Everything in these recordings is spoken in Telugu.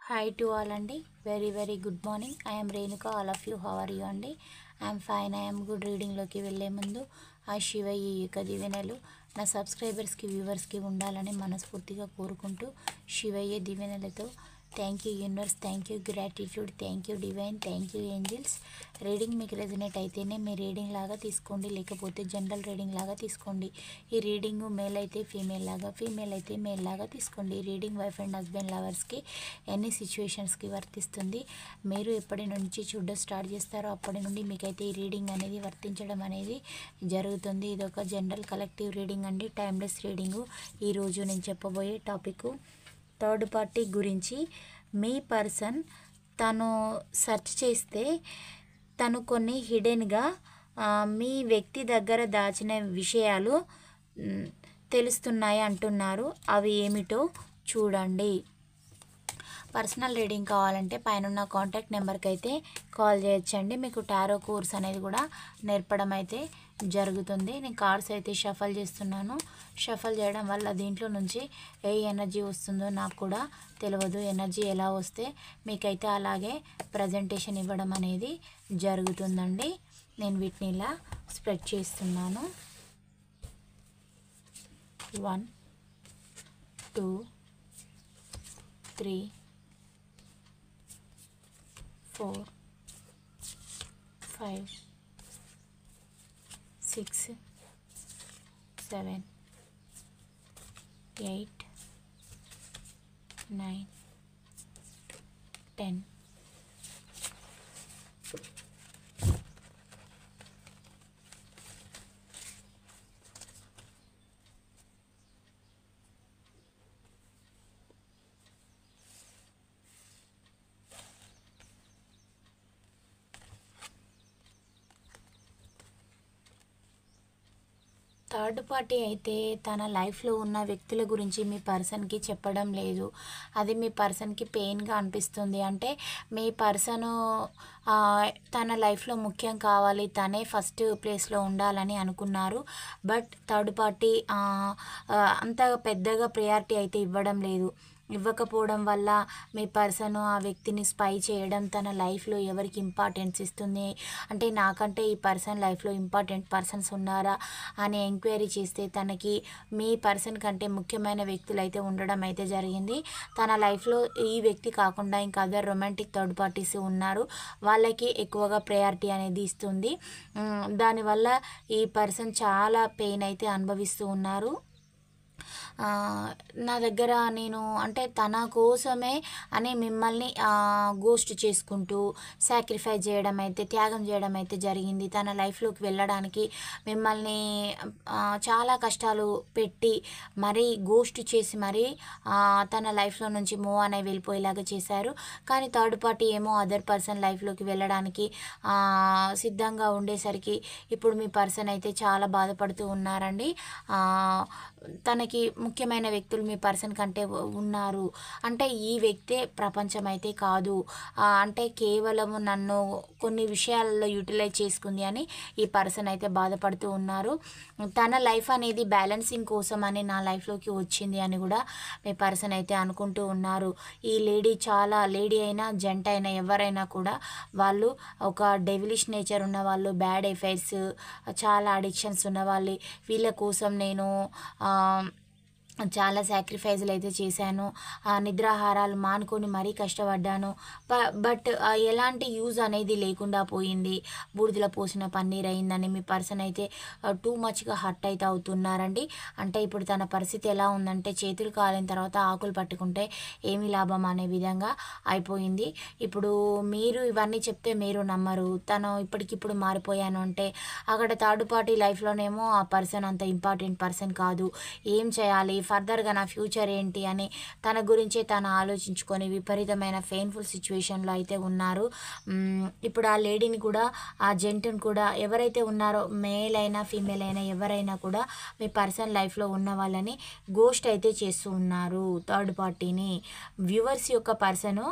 Hi to all అండి. Very good morning. I am Renuka. All of you, how are you అండి? I am fine. I am good. రీడింగ్లోకి వెళ్ళే ముందు ఆ శివయ్య యొక్క దీవెనలు నా సబ్స్క్రైబర్స్కి వ్యూవర్స్కి ఉండాలని మనస్ఫూర్తిగా కోరుకుంటూ శివయ్య దీవెనలతో thank you universe, thank you gratitude, thank you divine, thank you angels. Reading మీకు రెజనేట్ అయితేనే మీ రీడింగ్ లాగా తీసుకోండి, లేకపోతే జనరల్ రీడింగ్ లాగా తీసుకోండి. ఈ రీడింగ్ మేల్ అయితే ఫీమేల్ లాగా, ఫీమేల్ అయితే మేల్ లాగా తీసుకోండి. ఈ రీడింగ్ వైఫ్ అండ్ హస్బెండ్ లవర్స్కి ఎన్ని సిచ్యువేషన్స్కి వర్తిస్తుంది. మీరు ఎప్పటి నుంచి చూడడం స్టార్ట్ చేస్తారో అప్పటి నుండి మీకైతే ఈ రీడింగ్ అనేది వర్తించడం అనేది జరుగుతుంది. ఇది ఒక జనరల్ కలెక్టివ్ రీడింగ్ అండి, టైమ్లెస్ రీడింగు. ఈరోజు నేను చెప్పబోయే టాపిక్ థర్డ్ పార్టీ గురించి. మీ పర్సన్ తను సెర్చ్ చేస్తే తను కొన్ని హిడెన్గా మీ వ్యక్తి దగ్గర దాచిన విషయాలు తెలుస్తున్నాయి అంటున్నారు. అవి ఏమిటో చూడండి. పర్సనల్ రీడింగ్ కావాలంటే పైన కాంటాక్ట్ నెంబర్కి అయితే కాల్ చేయొచ్చండి. మీకు టారో కోర్స్ అనేది కూడా నేర్పడం అయితే జరుగుతుంది. నేను కార్డ్స్ అయితే షఫల్ చేస్తున్నాను. షఫల్ చేయడం వల్ల దీంట్లో నుంచి ఏ ఎనర్జీ వస్తుందో నాకు కూడా తెలియదు. ఎనర్జీ ఎలా వస్తే మీకైతే అలాగే ప్రజెంటేషన్ ఇవ్వడం అనేది జరుగుతుందండి. నేను వీటిని ఇలా స్ప్రెడ్ చేస్తున్నాను. 1 2 3 4 5 6 7 8 9 10. థర్డ్ పార్టీ అయితే తన లైఫ్లో ఉన్న వ్యక్తుల గురించి మీ పర్సన్కి చెప్పడం లేదు. అది మీ పర్సన్కి పెయిన్గా అనిపిస్తుంది. అంటే మీ పర్సను తన లైఫ్లో ముఖ్యం కావాలి, తనే ఫస్ట్ ప్లేస్లో ఉండాలని అనుకున్నారు. బట్ థర్డ్ పార్టీ అంత పెద్దగా ప్రయారిటీ అయితే ఇవ్వడం లేదు. ఇవ్వకపోవడం వల్ల మీ పర్సన్ ఆ వ్యక్తిని స్పై చేయడం, తన లైఫ్లో ఎవరికి ఇంపార్టెన్స్ ఇస్తుంది అంటే నాకంటే ఈ పర్సన్ లైఫ్లో ఇంపార్టెంట్ పర్సన్స్ ఉన్నారా అని ఎంక్వైరీ చేస్తే తనకి మీ పర్సన్ కంటే ముఖ్యమైన వ్యక్తులు అయితే ఉండడం అయితే జరిగింది. తన లైఫ్లో ఈ వ్యక్తి కాకుండా ఇంకా అదర్ రొమాంటిక్ థర్డ్ పార్టీస్ ఉన్నారు, వాళ్ళకి ఎక్కువగా ప్రయారిటీ అనేది ఇస్తుంది. దానివల్ల ఈ పర్సన్ చాలా పెయిన్ అయితే అనుభవిస్తూ ఉన్నారు. నా దగ్గర నేను అంటే తన కోసమే అని మిమ్మల్ని గోస్ట్ చేసుకుంటూ సాక్రిఫైస్ చేయడం అయితే, త్యాగం చేయడం అయితే జరిగింది. తన లైఫ్లోకి వెళ్ళడానికి మిమ్మల్ని చాలా కష్టాలు పెట్టి మరీ గోస్ట్ చేసి మరీ తన లైఫ్లో నుంచి మూవ్ అనే వెళ్ళిపోయేలాగా చేశారు. కానీ థర్డ్ పార్టీ ఏమో అదర్ పర్సన్ లైఫ్లోకి వెళ్ళడానికి సిద్ధంగా ఉండేసరికి ఇప్పుడు మీ పర్సన్ అయితే చాలా బాధపడుతూ ఉన్నారండి. తనకి ముఖ్యమైన వ్యక్తులు మీ పర్సన్ కంటే ఉన్నారు. అంటే ఈ వ్యక్తే ప్రపంచం అయితే కాదు, అంటే కేవలం నన్ను కొన్ని విషయాలలో యూటిలైజ్ చేసుకుంది అని ఈ పర్సన్ అయితే బాధపడుతూ ఉన్నారు. తన లైఫ్ అనేది బ్యాలెన్సింగ్ కోసం అని నా లైఫ్లోకి వచ్చింది అని కూడా మీ పర్సన్ అయితే అనుకుంటూ ఉన్నారు. ఈ లేడీ అయినా జెంట్ అయినా ఎవరైనా కూడా వాళ్ళు ఒక డెవిలిష్ నేచర్ ఉన్న వాళ్ళు, బ్యాడ్ ఎఫైర్స్, చాలా అడిక్షన్స్ ఉన్న వాళ్ళు. వీళ్ళ కోసం నేను చాలా సాక్రిఫైజులు అయితే చేశాను, నిద్రాహారాలు మానుకొని మరీ కష్టపడ్డాను. బట్ ఎలాంటి యూజ్ అనేది లేకుండా పోయింది. బూడిదలో పోసిన పన్నీర్ అయిందని మీ పర్సన్ అయితే టూ మచ్గా హర్ట్ అయితే అవుతున్నారండి. అంటే ఇప్పుడు తన పరిస్థితి ఎలా ఉందంటే చేతులు కాలిన తర్వాత ఆకులు పట్టుకుంటే ఏమి లాభం అనే విధంగా అయిపోయింది. ఇప్పుడు మీరు ఇవన్నీ చెప్తే మీరు నమ్మరు. తను ఇప్పటికిప్పుడు మారిపోయాను అంటే అక్కడ థర్డ్ పార్టీ లైఫ్లోనేమో ఆ పర్సన్ అంత ఇంపార్టెంట్ పర్సన్ కాదు. ఏం చేయాలి ఫర్దర్గా, నా ఫ్యూచర్ ఏంటి అని తన గురించే తను ఆలోచించుకొని విపరీతమైన పెయిన్ఫుల్ సిచ్యువేషన్లో అయితే ఉన్నారు. ఇప్పుడు ఆ లేడీని కూడా, ఆ జెంట్ని కూడా, ఎవరైతే ఉన్నారో మేల్ అయినా ఫీమేల్ అయినా ఎవరైనా కూడా మీ పర్సన్ లైఫ్లో ఉన్న వాళ్ళని గోస్ట్ అయితే చేస్తూ ఉన్నారు. థర్డ్ పార్టీని వ్యూవర్స్ యొక్క పర్సను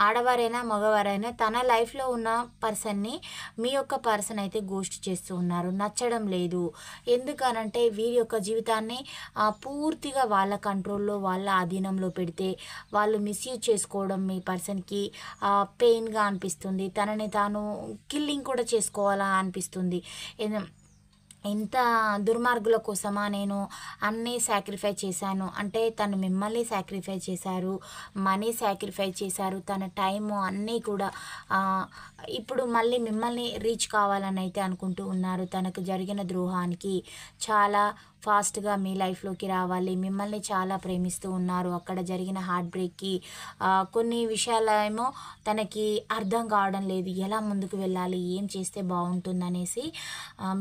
ఆడవారైనా మగవారైనా తన లైఫ్లో ఉన్న పర్సన్ని మీ యొక్క పర్సన్ అయితే గోస్ట్ చేస్తూ ఉన్నారు. నచ్చడం లేదు. ఎందుకనంటే వీరి యొక్క జీవితాన్ని పూర్తిగా పూర్తిగా వాళ్ళ కంట్రోల్‌లో, వాళ్ళ ఆధీనంలో పెడితే వాళ్ళు మిస్‌యూజ్ చేసుకోవడం మీ పర్సన్‌కి పెయిన్‌గా అనిపిస్తుంది. తనని తాను కిల్లింగ్ కూడా చేసుకోవాలా అనిపిస్తుంది. ఏదం ఇంత దుర్మార్గుల కోసమా నేను అన్నీ సాక్రిఫై చేశాను. అంటే తను మిమ్మల్ని సాక్రిఫై చేశారు, మనీ సాక్రిఫై చేశారు, తన టైము అన్నీ కూడా ఆహ్, ఇప్పుడు మళ్ళీ మిమ్మల్ని రీచ్ కావాలని అయితే అనుకుంటూ ఉన్నారు. తనకు జరిగిన ద్రోహానికి చాలా ఫాస్ట్‌గా మీ లైఫ్‌లోకి రావాలి. మిమ్మల్ని చాలా ప్రేమిస్తూ ఉన్నారు. అక్కడ జరిగిన హార్ట్ బ్రేక్‌కి కొన్ని విషయాలేమో తనకి అర్థం కావడం లేదు. ఎలా ముందుకు వెళ్ళాలి? ఏం చేస్తే బావుంటుందనేసి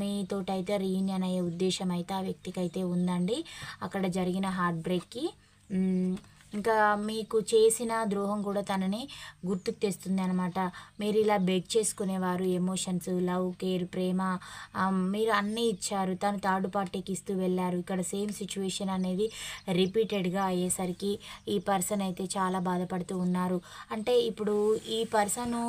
మీతోటైతే రీయూనియన్ అయ్యే ఉద్దేశ్యం అయితే ఆ వ్యక్తికైతే ఉందండి. అక్కడ జరిగిన హార్ట్ బ్రేక్‌కి. హ్మ్. ఇంకా మీకు చేసిన ద్రోహం కూడా తనని గుర్తుకు తెస్తుందనమాట. మీరిలా బెగ్ చేసుకునేవారు ఎమోషన్స్, లవ్, కేర్, ప్రేమ మీరు అన్నీ ఇచ్చారు. తను థర్డ్ పార్టీకి ఇస్తూ వెళ్లారు. ఇక్కడ సేమ్ సిట్యుయేషన్ అనేది రిపీటెడ్‌గా అయ్యేసరికి ఈ పర్సన్ అయితే చాలా బాధపడుతూ ఉన్నారు. అంటే ఇప్పుడు ఈ పర్సను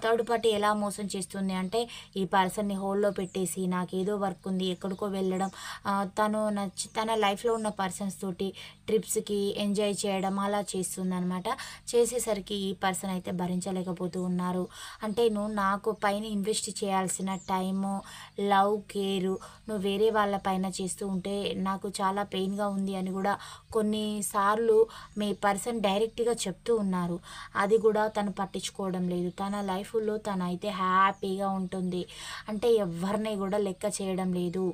థర్డ్ పార్టీ ఎలా మోసం చేస్తుంది అంటే, ఈ పర్సన్‌ని హోల్డ్‌లో పెట్టేసి నాకేదో వర్క్ ఉంది, ఎక్కడికో వెళ్ళడం, తన లైఫ్‌లో ఉన్న పర్సన్స్ తోటి ట్రిప్స్‌కి ఎంజాయ్ చేయడం అలా చేస్తుందనమాట. చేసేసరికి ఈ పర్సన్ అయితే భరించలేకపోతూ ఉన్నారు. అంటే నువ్వు నాకు పైన ఇన్వెస్ట్ చేయాల్సిన టైము, లవ్, కేరు నువ్వు వేరే వాళ్ళ పైన చేస్తూ ఉంటే నాకు చాలా పెయిన్‌గా ఉంది అని కూడా కొన్నిసార్లు మీ పర్సన్ డైరెక్ట్‌గా చెప్తూ ఉన్నారు. అది కూడా తను పట్టించుకోవడం లేదు. తన లైఫ్‌లో తనైతే హ్యాపీగా ఉంటుంది. అంటే ఎవ్వరిని కూడా లెక్క చేయడం లేదు.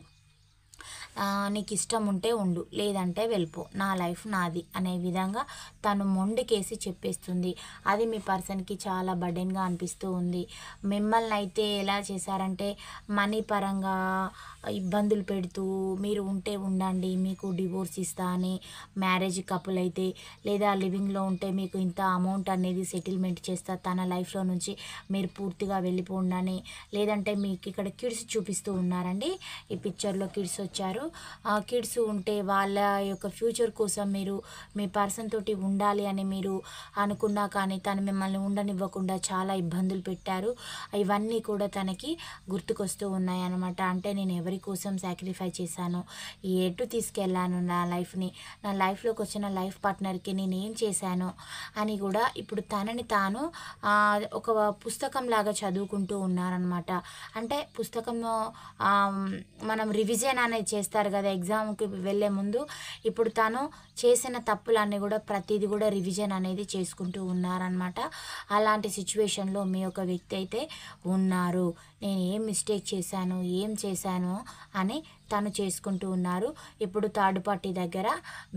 నీకిష్టం ఉంటే ఉండు, లేదంటే వెళ్ళిపో, నా లైఫ్ నాది అనే విధంగా తను మొండికేసి చెప్పేస్తుంది. అది మీ పర్సన్‌కి చాలా బర్డెన్‌గా అనిపిస్తూ ఉంది. మిమ్మల్ని అయితే ఎలా చేశారంటే మనీ పరంగా ఇబ్బందులు పెడుతూ మీరు ఉంటే ఉండండి, మీకు డివోర్స్ ఇస్తా అని, మ్యారేజ్ కపుల్ అయితే లేదా లివింగ్‌లో ఉంటే మీకు ఇంత అమౌంట్ అనేది సెటిల్మెంట్ చేస్తా, తన లైఫ్‌లో నుంచి మీరు పూర్తిగా వెళ్ళిపోండి అని, లేదంటే మీకు ఇక్కడ కిడ్స్ చూపిస్తూ ఉన్నారండి. ఈ పిక్చర్‌లో కిడ్స్ వచ్చారు. ఆ కిడ్స్ ఉంటే వాళ్ళ యొక్క ఫ్యూచర్ కోసం మీరు మీ పర్సన్ తోటి ఉండాలి అని మీరు అనుకున్నా కానీ తను మిమ్మల్ని ఉండనివ్వకుండా చాలా ఇబ్బందులు పెట్టారు. ఇవన్నీ కూడా తనకి గుర్తుకొస్తూ ఉన్నాయన్నమాట. అంటే నేను ఎవరి కోసం సాక్రిఫై చేశాను, ఎటు తీసుకెళ్ళాను నా లైఫ్‌ని, నా లైఫ్‌లోకి వచ్చిన లైఫ్ పార్ట్నర్‌కి నేనేం చేశాను అని కూడా ఇప్పుడు తనని తాను ఒక పుస్తకంలాగా చదువుకుంటూ ఉన్నారనమాట. అంటే పుస్తకంలో మనం రివిజన్ అనేది చేస్తారు కదా ఎగ్జామ్‌కి వెళ్ళే ముందు. ఇప్పుడు తను చేసిన తప్పులన్నీ కూడా ప్రతీది కూడా రివిజన్ అనేది చేసుకుంటూ ఉన్నారనమాట. అలాంటి సిట్యుయేషన్‌లో మీ యొక్క వ్యక్తి అయితే ఉన్నారు. నేను ఏం మిస్టేక్ చేశాను, ఏం చేశాను అని తను చేసుకుంటూ ఉన్నారు. ఇప్పుడు థర్డ్ పార్టీ దగ్గర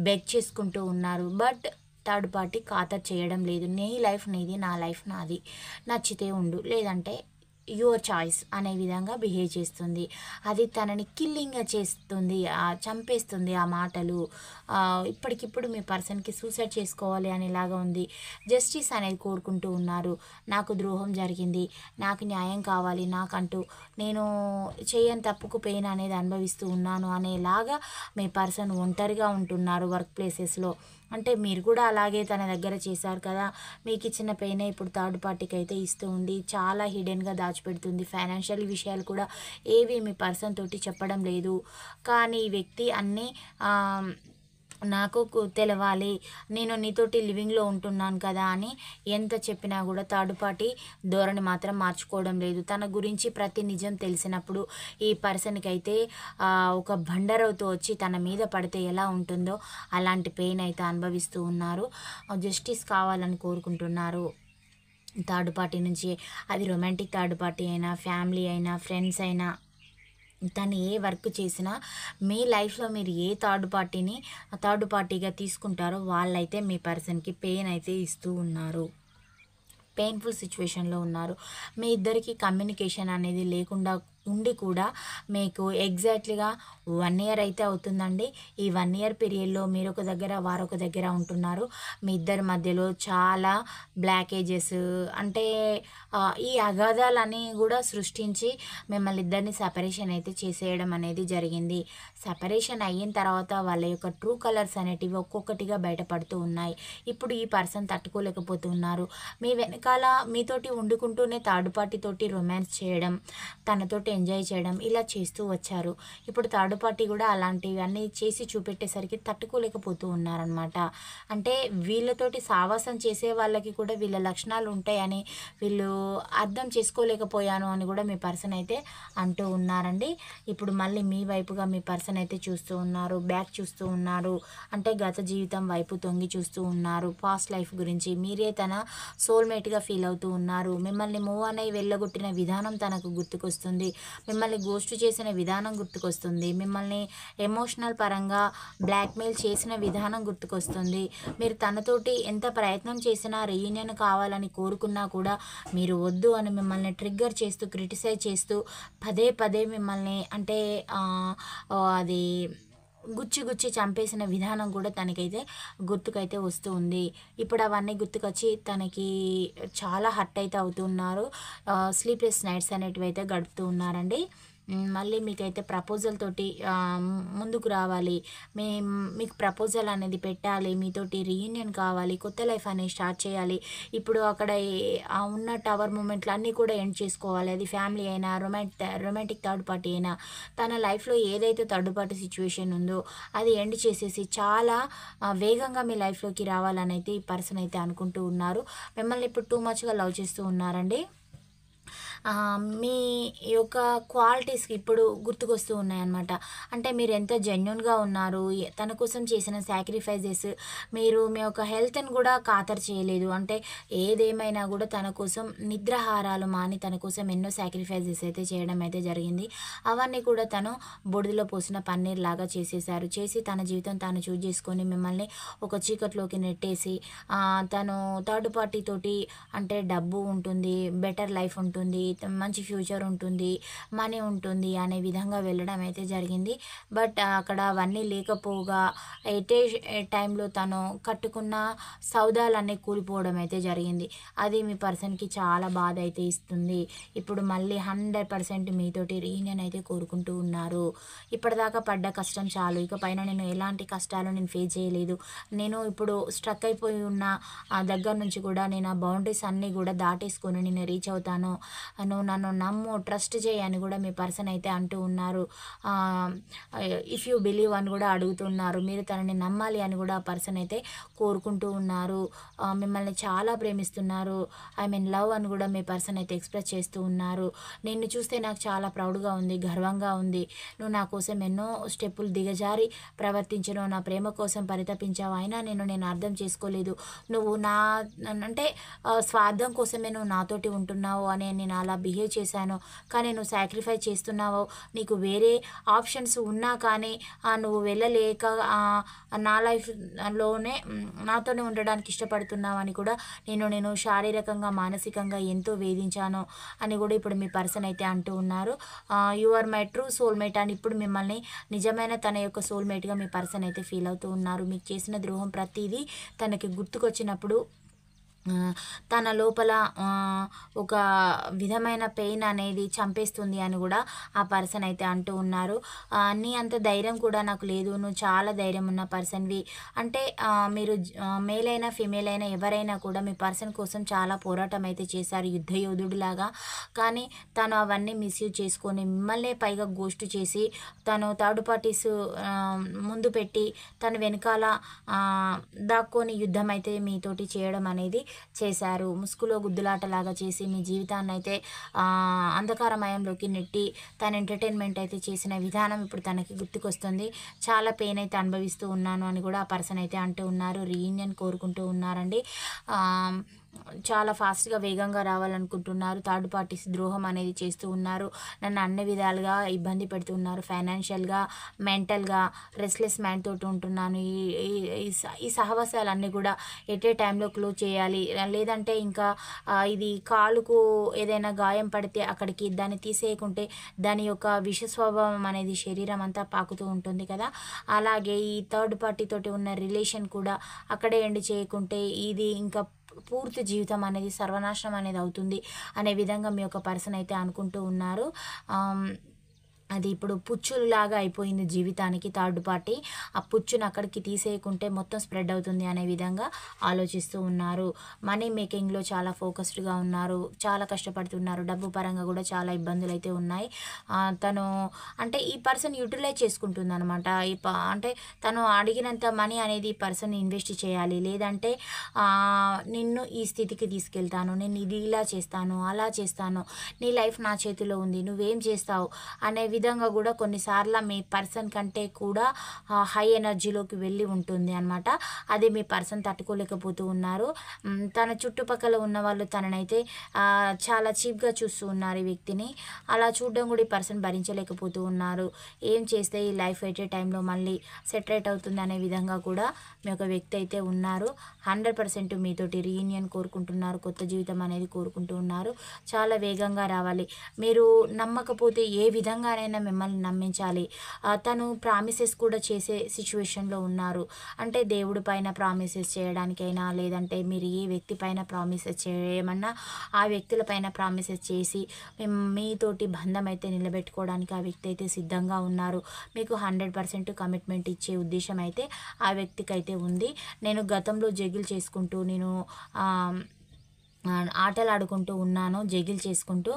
బెగ్ చేసుకుంటూ ఉన్నారు. బట్ థర్డ్ పార్టీ ఖాతరు చేయడం లేదు. నీ లైఫ్ నీది, నా లైఫ్ నాది. నచ్చితే ఉండు, లేదంటే యువర్ చాయిస్ అనే విధంగా బిహేవ్ చేస్తుంది. అది తనని కిల్లింగ్‌గా చేస్తుంది. చంపేస్తుంది ఆ మాటలు. ఇప్పటికిప్పుడు మీ పర్సన్‌కి సూసైడ్ చేసుకోవాలి అనేలాగా ఉంది. జస్టిస్ అనేది కోరుకుంటూ ఉన్నారు. నాకు ద్రోహం జరిగింది, నాకు న్యాయం కావాలి, నాకంటూ నేను చేయని తప్పుకు పెయిన్ అనేది అనుభవిస్తూ ఉన్నాను అనేలాగా మీ పర్సన్ ఒంటరిగా ఉంటున్నారు వర్క్ ప్లేసెస్‌లో. అంటే మీరు కూడా అలాగే తన దగ్గర చేశారు కదా! మీకిచ్చిన పెయినే ఇప్పుడు థర్డ్ పార్టీకి అయితే ఇస్తూ ఉంది. చాలా హిడెన్‌గా దాచిపెడుతుంది. ఫైనాన్షియల్ విషయాలు కూడా ఏవి మీ పర్సన్ తోటి చెప్పడం లేదు. కానీ ఈ వ్యక్తి అన్నీ ఆహ్, నాకు తెలవాలి, నేను నీతోటి లివింగ్‌లో ఉంటున్నాను కదా అని ఎంత చెప్పినా కూడా థర్డ్ పార్టీ ధోరణి మాత్రం మార్చుకోవడం లేదు. తన గురించి ప్రతి నిజం తెలిసినప్పుడు ఈ పర్సన్‌కైతే ఒక బండరావుతో వచ్చి తన మీద పడితే ఎలా ఉంటుందో అలాంటి పెయిన్ అయితే అనుభవిస్తూ ఉన్నారు. జస్టిస్ కావాలని కోరుకుంటున్నారు థర్డ్ పార్టీ నుంచి. అది రొమాంటిక్ థర్డ్ పార్టీ అయినా, ఫ్యామిలీ అయినా, ఫ్రెండ్స్ అయినా, తను ఏ వర్క్ చేసినా మీ లైఫ్‌లో మీరు ఏ థర్డ్ పార్టీగా తీసుకుంటారో వాళ్ళైతే మీ పర్సన్‌కి పెయిన్ అయితే ఇస్తూ ఉన్నారు. పెయిన్‌ఫుల్ సిట్యుయేషన్‌లో ఉన్నారు. మీ ఇద్దరికీ కమ్యూనికేషన్ అనేది లేకుండా ఉండి కూడా మీకు ఎగ్జాక్ట్‌లీగా 1 ఇయర్ అయితే అవుతుందండి. ఈ 1 ఇయర్ పీరియడ్‌లో మీరొక దగ్గర, వారొక దగ్గర ఉంటున్నారు. మీ ఇద్దరి మధ్యలో చాలా బ్లాకేజెస్, అంటే ఈ అగాధాలన్నీ కూడా సృష్టించి మిమ్మల్ని ఇద్దరిని సెపరేషన్ అయితే చేసేయడం అనేది జరిగింది. సెపరేషన్ అయిన తర్వాత వాళ్ళ యొక్క ట్రూ కలర్స్ అనేటివి ఒక్కొక్కటిగా బయటపడుతూ ఉన్నాయి. ఇప్పుడు ఈ పర్సన్ తట్టుకోలేకపోతూ ఉన్నారు. మీ వెనకాల మీతోటి వండుకుంటూనే థర్డ్ పార్టీ తోటి రొమాన్స్ చేయడం, తనతోటి ఎంజాయ్ చేయడం ఇలా చేస్తూ వచ్చారు. ఇప్పుడు థర్డ్ పార్టీ కూడా అలాంటివన్నీ చేసి చూపెట్టేసరికి తట్టుకోలేకపోతూ ఉన్నారనమాట. అంటే వీళ్ళతోటి సావాసం చేసే వాళ్ళకి కూడా వీళ్ళ లక్షణాలు ఉంటాయని వీళ్ళు అర్థం చేసుకోలేకపోయాను అని కూడా మీ పర్సన్ అయితే అంటూ ఉన్నారండి. ఇప్పుడు మళ్ళీ మీ వైపుగా మీ పర్సన్ అయితే చూస్తూ ఉన్నారు, బ్యాక్ చూస్తూ ఉన్నారు. అంటే గత జీవితం వైపు తొంగి చూస్తూ ఉన్నారు. పాస్ట్ లైఫ్ గురించి మీరే తన సోల్మేట్గా ఫీల్ అవుతూ ఉన్నారు. మిమ్మల్ని మూవ్ అని వెళ్ళగొట్టిన విధానం తనకు గుర్తుకొస్తుంది. మిమ్మల్ని గోస్ట్ చేసిన విధానం గుర్తుకొస్తుంది. మిమ్మల్ని ఎమోషనల్ పరంగా బ్లాక్మెయిల్ చేసిన విధానం గుర్తుకొస్తుంది. మీరు తనతోటి ఎంత ప్రయత్నం చేసినా రీయూనియన్ కావాలని కోరుకున్నా కూడా మీరు వద్దు అని మిమ్మల్ని ట్రిగ్గర్ చేస్తూ క్రిటిసైజ్ చేస్తూ పదే పదే మిమ్మల్ని అంటే అది గుచ్చి గుచ్చి చంపేసిన విధానం కూడా తనకైతే గుర్తుకైతే వస్తూ ఉంది. ఇప్పుడు అవన్నీ గుర్తుకొచ్చి తనకి చాలా హర్ట్ అయితే అవుతున్నారు. స్లీప్లెస్ నైట్స్ అనేటివి అయితే గడుపుతూ ఉన్నారండి. మళ్ళీ మీకైతే ప్రపోజల్ తోటి ముందుకు రావాలి, మీకు ప్రపోజల్ అనేది పెట్టాలి, మీతోటి రీయూనియన్ కావాలి, కొత్త లైఫ్ అనేది స్టార్ట్ చేయాలి. ఇప్పుడు అక్కడ ఉన్న టవర్ మూమెంట్లు అన్నీ కూడా ఎండ్ చేసుకోవాలి. అది ఫ్యామిలీ అయినా రొమాంటిక్ థర్డ్ పార్టీ అయినా తన లైఫ్లో ఏదైతే థర్డ్ పార్టీ సిచ్యువేషన్ ఉందో అది ఎండ్ చేసేసి చాలా వేగంగా మీ లైఫ్లోకి రావాలని అయితే ఈ పర్సన్ అయితే అనుకుంటూ ఉన్నారు. మిమ్మల్ని ఇప్పుడు టూ మచ్గా లవ్ చేస్తూ ఉన్నారండి. మీ యొక్క క్వాలిటీస్కి ఇప్పుడు గుర్తుకొస్తూ ఉన్నాయన్నమాట. అంటే మీరు ఎంత జెన్యున్గా ఉన్నారు, తన కోసం చేసిన సాక్రిఫైజెస్, మీరు మీ యొక్క హెల్త్ని కూడా ఖాతరు చేయలేదు. అంటే ఏదేమైనా కూడా తన కోసం నిద్రాహారాలు మాని తన కోసం ఎన్నో సాక్రిఫైజెస్ అయితే చేయడం అయితే జరిగింది. అవన్నీ కూడా తను బొడిలో పోసిన పన్నీర్ లాగా చేసేసారు. చేసి తన జీవితం తాను చూజ్ చేసుకొని మిమ్మల్ని ఒక చీకట్లోకి నెట్టేసి తను థర్డ్ పార్టీ తోటి అంటే డబ్బు ఉంటుంది, బెటర్ లైఫ్ ఉంటుంది, మంచి ఫ్యూచర్ ఉంటుంది, మనీ ఉంటుంది అనే విధంగా వెళ్ళడం అయితే జరిగింది. బట్ అక్కడ అవన్నీ లేకపోగా ఎటే టైంలో తను కట్టుకున్న సౌదాలన్నీ కూలిపోవడం అయితే జరిగింది. అది మీ పర్సన్కి చాలా బాధ అయితే ఇస్తుంది. ఇప్పుడు మళ్ళీ 100% మీతోటి రీయూనియన్ అయితే కోరుకుంటూ ఉన్నారు. ఇప్పటిదాకా పడ్డ కష్టం చాలు, ఇక పైన నేను ఎలాంటి కష్టాలు నేను ఫేస్ చేయలేదు, నేను ఇప్పుడు స్ట్రక్ అయిపోయి ఉన్న ఆ దగ్గర నుంచి కూడా నేను ఆ బౌండరీస్ అన్నీ కూడా దాటేసుకొని నేను రీచ్ అవుతాను, నువ్వు నన్ను నమ్ము, ట్రస్ట్ చేయని కూడా మీ పర్సన్ అయితే అంటూ ఉన్నారు. ఇఫ్ యూ బిలీవ్ అని కూడా అడుగుతున్నారు. మీరు తనని నమ్మాలి అని కూడా ఆ పర్సన్ అయితే కోరుకుంటూ ఉన్నారు. మిమ్మల్ని చాలా ప్రేమిస్తున్నారు. ఐ మీన్ లవ్ అని కూడా మీ పర్సన్ అయితే ఎక్స్ప్రెస్ చేస్తూ ఉన్నారు. నిన్ను చూస్తే నాకు చాలా ప్రౌడ్గా ఉంది, గర్వంగా ఉంది. నువ్వు నా కోసం ఎన్నో స్టెప్పులు దిగజారి ప్రవర్తించను, నా ప్రేమ కోసం పరితపించావు, అయినా నేను అర్థం చేసుకోలేదు. నువ్వు నా అంటే స్వార్థం కోసమే నువ్వు నాతోటి ఉంటున్నావు అని నేను అలా బిహేవ్ చేశాను. కానీ నువ్వు సాక్రిఫైస్ చేస్తున్నావు, నీకు వేరే ఆప్షన్స్ ఉన్నా కానీ నువ్వు వెళ్ళలేక నా లైఫ్లోనే నాతోనే ఉండడానికి ఇష్టపడుతున్నావు అని కూడా నేను శారీరకంగా మానసికంగా ఎంతో వేధించాను అని కూడా ఇప్పుడు మీ పర్సన్ అయితే అంటూ ఉన్నారు. You are my true soulmate అని ఇప్పుడు మిమ్మల్ని నిజమైన తన యొక్క సోల్మేట్గా మీ పర్సన్ అయితే ఫీల్ అవుతూ ఉన్నారు. మీకు చేసిన ద్రోహం ప్రతిదీ తనకి గుర్తుకొచ్చినప్పుడు తన లోపల ఒక విధమైన పెయిన్ అనేది చంపేస్తుంది అని కూడా ఆ పర్సన్ అయితే అంటూ ఉన్నారు. నీ అంత ధైర్యం కూడా నాకు లేదు, నువ్వు చాలా ధైర్యం ఉన్న పర్సన్వి. అంటే మీరు మేల్ అయినా ఫీమేల్ అయినా ఎవరైనా కూడా మీ పర్సన్ కోసం చాలా పోరాటం అయితే చేశారు, యుద్ధ యోధుడిలాగా. కానీ తను అవన్నీ మిస్యూజ్ చేసుకొని మిమ్మల్నే పైగా గోస్ట్ చేసి తను థర్డ్ పార్టీస్ ముందు పెట్టి తను వెనకాల దాక్కొని యుద్ధం అయితే మీతోటి చేయడం అనేది చేశారు. ముసుగులో గుద్దులాటలాగా చేసి మీ జీవితాన్ని అయితే అంధకారమయంలోకి నెట్టి తన ఎంటర్టైన్మెంట్ అయితే చేసిన విధానం ఇప్పుడు తనకి గుర్తుకొస్తుంది. చాలా పెయిన్ అయితే అనుభవిస్తూ ఉన్నాను అని కూడా ఆ పర్సన్ అయితే అంటూ ఉన్నారు. రీయూనియన్ కోరుకుంటూ ఉన్నారండి. చాలా ఫాస్ట్గా వేగంగా రావాలనుకుంటున్నారు. థర్డ్ పార్టీస్ ద్రోహం అనేది చేస్తూ ఉన్నారు. నన్ను అన్ని విధాలుగా ఇబ్బంది పెడుతున్నారు, ఫైనాన్షియల్గా, మెంటల్గా రెస్ట్లెస్ మైండ్ తోటి ఉంటున్నాను. ఈ సహవాసాలన్నీ కూడా ఎటే టైంలో క్లోజ్ చేయాలి, లేదంటే ఇంకా ఇది కాలుకు ఏదైనా గాయం పడితే అక్కడికి దాన్ని తీసేయకుంటే దాని యొక్క విష స్వభావం అనేది శరీరం అంతా పాకుతూ ఉంటుంది కదా, అలాగే ఈ థర్డ్ పార్టీ తోటి ఉన్న రిలేషన్ కూడా అక్కడే ఎండ్ చేయకుంటే ఇది ఇంకా పూర్తి జీవితం అనేది సర్వనాశనం అనేది అవుతుంది అనే విధంగా మీ యొక్క పర్సన్ అయితే అనుకుంటూ ఉన్నారు. అది ఇప్పుడు పుచ్చులాగా అయిపోయింది జీవితానికి. థర్డ్ పార్టీ ఆ పుచ్చుని అక్కడికి తీసేయకుంటే మొత్తం స్ప్రెడ్ అవుతుంది అనే విధంగా ఆలోచిస్తూ ఉన్నారు. మనీ మేకింగ్లో చాలా ఫోకస్డ్గా ఉన్నారు, చాలా కష్టపడుతున్నారు. డబ్బు పరంగా కూడా చాలా ఇబ్బందులు అయితే ఉన్నాయి. తను అంటే ఈ పర్సన్ యూటిలైజ్ చేసుకుంటుంది అనమాట. అంటే తను అడిగినంత మనీ అనేది ఈ పర్సన్ ఇన్వెస్ట్ చేయాలి, లేదంటే నిన్ను ఈ స్థితికి తీసుకెళ్తాను, నేను ఇది ఇలా చేస్తాను, అలా చేస్తాను, నీ లైఫ్ నా చేతిలో ఉంది, నువ్వేం చేస్తావు అనే విధంగా కూడా కొన్నిసార్లు మీ పర్సన్ కంటే కూడా హై ఎనర్జీలోకి వెళ్ళి ఉంటుంది అనమాట. అది మీ పర్సన్ తట్టుకోలేకపోతూ ఉన్నారు. తన చుట్టుపక్కల ఉన్న వాళ్ళు తననైతే చాలా చీప్గా చూస్తూ ఉన్నారు ఈ వ్యక్తిని. అలా చూడడం కూడా ఈ పర్సన్ భరించలేకపోతూ ఉన్నారు. ఏం చేస్తే ఈ లైఫ్ ఎట్ ఏ టైంలో మళ్ళీ సెటరేట్ అవుతుంది అనే విధంగా కూడా మీ ఒక వ్యక్తి అయితే ఉన్నారు. 100% మీతోటి రీయూనియన్ కోరుకుంటున్నారు, కొత్త జీవితం అనేది కోరుకుంటూ ఉన్నారు. చాలా వేగంగా రావాలి. మీరు నమ్మకపోతే ఏ విధంగానైనా మిమ్మల్ని నమ్మించాలి. తను ప్రామిసెస్ కూడా చేసే సిచ్యువేషన్లో ఉన్నారు. అంటే దేవుడి పైన ప్రామిసెస్ చేయడానికైనా, లేదంటే మీరు ఏ వ్యక్తి పైన ప్రామిసెస్ చేయమన్నా ఆ వ్యక్తుల పైన ప్రామిసెస్ చేసి మీతోటి బంధం అయితే నిలబెట్టుకోవడానికి ఆ వ్యక్తి అయితే సిద్ధంగా ఉన్నారు. మీకు 100% కమిట్మెంట్ ఇచ్చే ఉద్దేశం అయితే ఆ వ్యక్తికి అయితే ఉంది. నేను గతంలో జగిల్ చేసుకుంటూ నేను ఆటలు ఆడుకుంటూ ఉన్నాను, జగిల్ చేసుకుంటూ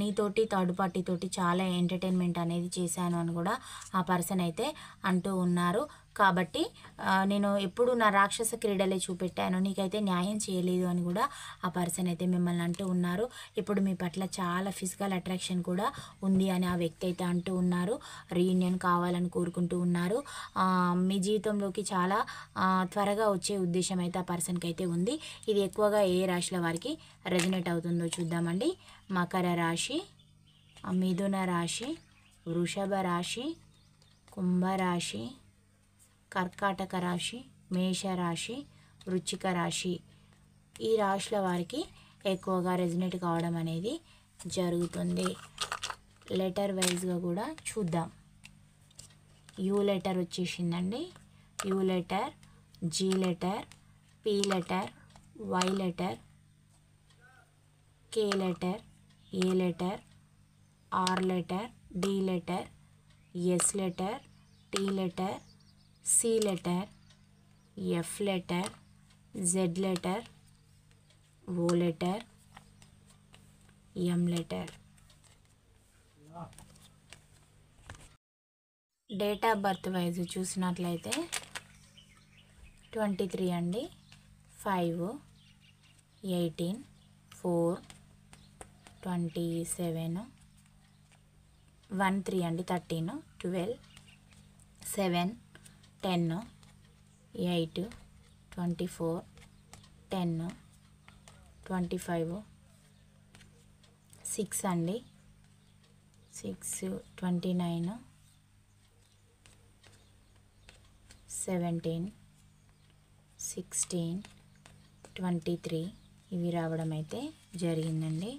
నీతోటి థర్డ్ పార్టీతోటి చాలా ఎంటర్టైన్మెంట్ అనేది చేశాను అని కూడా ఆ పర్సన్ అయితే అంటూ ఉన్నారు. కాబట్టి నేను ఎప్పుడు నా రాక్షస క్రీడలే చూపెట్టాను, నీకైతే న్యాయం చేయలేదు అని కూడా ఆ పర్సన్ అయితే మిమ్మల్ని అంటూ ఉన్నారు. ఇప్పుడు మీ పట్ల చాలా ఫిజికల్ అట్రాక్షన్ కూడా ఉంది అని ఆ వ్యక్తి అయితే అంటూ ఉన్నారు. రీయూనియన్ కావాలని కోరుకుంటూ ఉన్నారు. మీ జీవితంలోకి చాలా త్వరగా వచ్చే ఉద్దేశం అయితే ఆ పర్సన్కి అయితే ఉంది. ఇది ఎక్కువగా ఏ రాశుల వారికి రెజనేట్ అవుతుందో చూద్దామండి. మకర రాశి, మిథున రాశి, వృషభ రాశి, కుంభరాశి, కర్కాటక రాశి, మేషరాశి, వృశ్చిక రాశి. ఈ రాశుల వారికి ఎక్కువగా రెజనేట్ కావడం అనేది జరుగుతుంది. లెటర్ వైజ్గా కూడా చూద్దాం. యూ లెటర్ వచ్చేసిందండి. U letter, G letter, P letter, Y letter, K letter, A letter, R letter, D letter, S letter, T letter, C letter, F letter, Z letter, O letter, M letter. Date of birth wise చూసినట్లయితే 23 అండి, 5, 18, 4, 27, 13 అండి, 13, 12, 7, 10, 8, 24, 10, 25, 6 అండి, 6, 29, 17, 16, 23 ఇవి రావడం అయితే జరిగిందండి.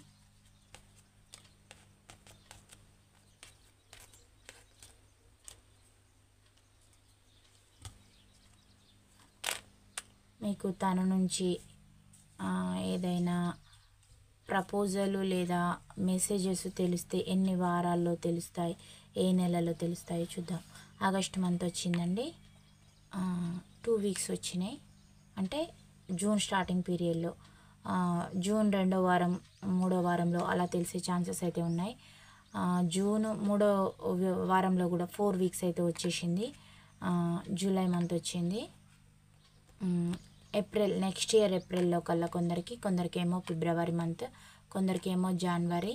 మీకు తన నుంచి ఏదైనా ప్రపోజల్ లేదా మెసేజెస్ తెలిస్తే ఎన్ని వారాల్లో తెలుస్తాయి, ఏ నెలలో తెలుస్తాయో చూద్దాం. ఆగస్ట్ మంత్ వచ్చిందండి, 2 వీక్స్ వచ్చినాయి. అంటే జూన్ స్టార్టింగ్ పీరియడ్లో, జూన్ 2వ వారం 3వ వారంలో అలా తెలిసే ఛాన్సెస్ అయితే ఉన్నాయి. జూన్ 3వ వారంలో కూడా 4 వీక్స్ అయితే వచ్చేసింది. జూలై మంత్ వచ్చింది. ఏప్రిల్, నెక్స్ట్ ఇయర్ ఏప్రిల్లో కల్లా కొందరికేమో ఫిబ్రవరి మంత్, కొందరికేమో జనవరి,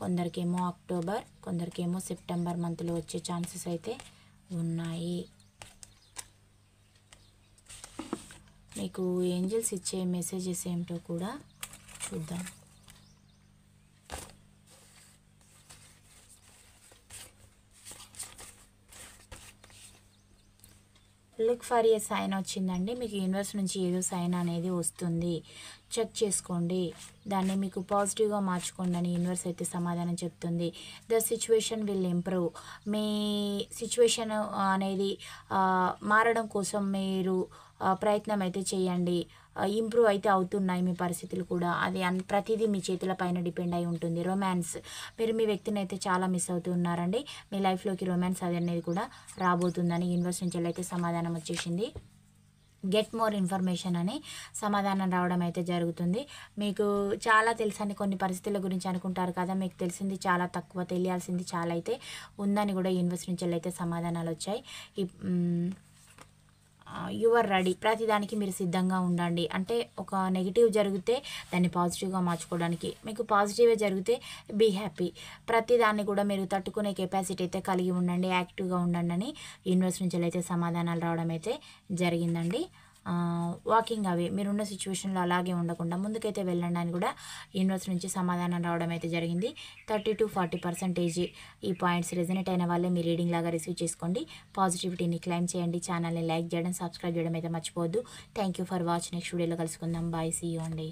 కొందరికేమో అక్టోబర్, కొందరికేమో సెప్టెంబర్ మంత్లో వచ్చే ఛాన్సెస్ అయితే ఉన్నాయి. మీకు ఏంజల్స్ ఇచ్చే మెసేజెస్ ఏమిటో కూడా చూద్దాం. లుక్ ఫర్ ఏ సైన్ వచ్చిందండి. మీకు యూనివర్స్ నుంచి ఏదో సైన్ అనేది వస్తుంది, చెక్ చేసుకోండి, దాన్ని మీకు పాజిటివ్గా మార్చుకోండి అని యూనివర్స్ అయితే సమాధానం చెప్తుంది. The situation will improve. Me situation అనేది మారడం కోసం మీరు ప్రయత్నం అయితే చేయండి. ఇంప్రూవ్ అయితే అవుతున్నాయి మీ పరిస్థితులు కూడా. అది ప్రతిదీ మీ చేతుల పైన డిపెండ్ అయి ఉంటుంది. రొమాన్స్, మీరు మీ వ్యక్తిని అయితే చాలా మిస్ అవుతూ ఉన్నారండి. మీ లైఫ్లోకి రొమాన్స్ అది అనేది కూడా రాబోతుందని యూనివర్స్ నుంచి అయితే సమాధానం వచ్చేసింది. గెట్ మోర్ ఇన్ఫర్మేషన్ అని సమాధానం రావడం అయితే జరుగుతుంది. మీకు చాలా తెలుసని కొన్ని పరిస్థితుల గురించి అనుకుంటారు కదా, మీకు తెలిసింది చాలా తక్కువ, తెలియాల్సింది చాలా అయితే ఉందని కూడా యూనివర్స్ నుంచి అయితే సమాధానాలు వచ్చాయి. యువర్ రెడీ, ప్రతిదానికి మీరు సిద్ధంగా ఉండండి. అంటే ఒక నెగిటివ్ జరిగితే దాన్ని పాజిటివ్గా మార్చుకోవడానికి, మీకు పాజిటివే జరిగితే బీ హ్యాపీ. ప్రతిదాన్ని కూడా మీరు తట్టుకునే కెపాసిటీ అయితే కలిగి ఉండండి, యాక్టివ్గా ఉండండి అని యూనివర్స్ నుంచి అయితే సమాధానాలు రావడం అయితే జరిగిందండి. వాకింగ్ అవే, మీరున్న సిచ్యువేషన్లో అలాగే ఉండకుండా ముందుకైతే వెళ్ళండి అని కూడా యూనివర్స్ నుంచి సమాధానం రావడం అయితే జరిగింది. 30-40% ఈ పాయింట్స్ రెజనేట్ అయిన వాళ్ళే మీ రీడింగ్ లాగా రిసీవ్ చేసుకోండి. పాజిటివిటీని క్లైమ్ చేయండి. ఛానల్ని లైక్ చేయడం, సబ్స్క్రైబ్ చేయడం అయితే మర్చిపోవద్దు. Thank you for watch. Next వీడియోలో కలుసుకుందాం. బాయ్, సీ యూ అండి.